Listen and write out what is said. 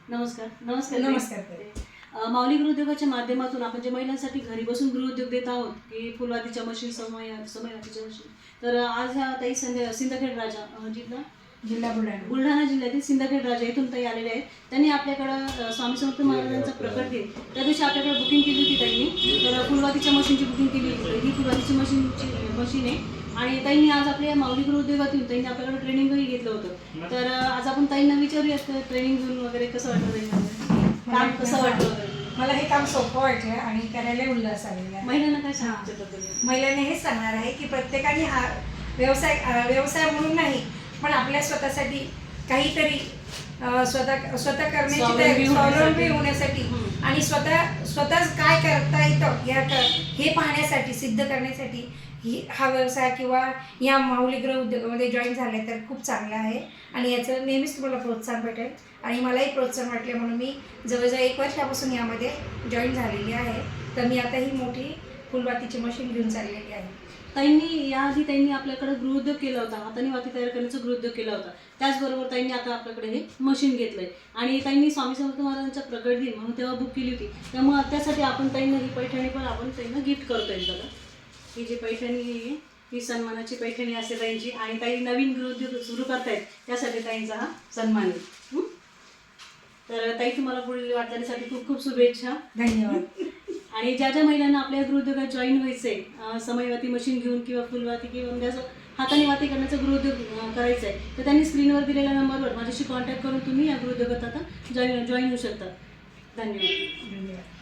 नमस्कार. नमस्कार. नमस्कार. माऊली गृहोद्योगाच्या माध्यमातून आपण जे महिलांसाठी घरी बसून गृहोद्योग देत आहोत की फुलवातीच्या मशीन, समयवातीच्या मशीन. तर आज ह्या ताई सिंदखेड राजा जिल्हा बुलढाणा जिल्ह्यातील सिंदखेड राजा इथून ताई आलेले आहेत. त्यांनी आपल्याकडं स्वामी समर्थ महाराजांचा प्रकट दिन त्या दिवशी आपल्याकडे बुकिंग केली होती ताईंनी. तर फुलवातीच्या मशीनची बुकिंग केली होती. ही फुलवातीची मशीन आहे आणि ताईंनी आज आपल्या माऊली गृहोद्योगातून ताईंनी आपल्याकडे ट्रेनिंगही घेतलं होतं. तर आज आपण ताईंना विचारूयात ट्रेनिंग घेऊन वगैरे कसं वाटलं ताईंना, काम कसं वाटलं वगैरे. मला हे काम सोपं वाटलं आणि करायला उल्हास आलेला आहे. महिलांना काय सांगायचं? महिलांनी हेच सांगणार आहे की प्रत्येकाने हा व्यवसाय म्हणून नाही पण आपल्या स्वतःसाठी काहीतरी स्वतः करण्याची स्वावलंबी होण्यासाठी आणि स्वतःच काय करता येतं हे पाहण्यासाठी, सिद्ध करण्यासाठी हा व्यवसाय किंवा या माऊली गृह उद्योगामध्ये जॉईन झाले तर खूप चांगला आहे आणि याचं नेहमीच तुम्हाला प्रोत्साहन भेटेल. आणि मलाही प्रोत्साहन वाटले म्हणून मी जवळजवळ 1 वर्षापासून यामध्ये जॉईन झालेली आहे. तर मी आता ही मोठी फुलवातीची मशीन घेऊन चाललेली आहे. याआधी ताईंनी आपल्याकडे गृहोद्योग केला होता, हाताने वाती तयार करण्याचा गृहोद्योग केला होता. त्याचबरोबर ताईंनी आता आपल्याकडे हे मशीन घेतलंय आणि ताईंनी स्वामी समर्थ महाराजांचा प्रकट दिन म्हणून तेव्हा बुक केली होती. त्यामुळे त्यासाठी आपण ताईंना ही पैठणी पण आपण ताईंना गिफ्ट करतोय. बघा ही जी पैठणी आहे ही सन्मानाची पैठणी असते ताईंची आणि ताई नवीन गृहोद्योग सुरू करतायत त्यासाठी ताईंचा हा सन्मान आहे. तर ताई तुम्हाला पुढील वाटचालीसाठी खूप खूप शुभेच्छा. धन्यवाद. आणि ज्या महिलांना आपल्या गृहोद्योगात जॉईन व्हायचंय, समयवाती मशीन घेऊन किंवा फुलवाती किंवा म्हणजे असं हाताने वाती करण्याचा गृहोद्योग करायचा आहे तर त्यांनी स्क्रीनवर दिलेल्या नंबरवर माझ्याशी कॉन्टॅक्ट करून तुम्ही या गृहोद्योगात आता जॉईन होऊ शकता. धन्यवाद.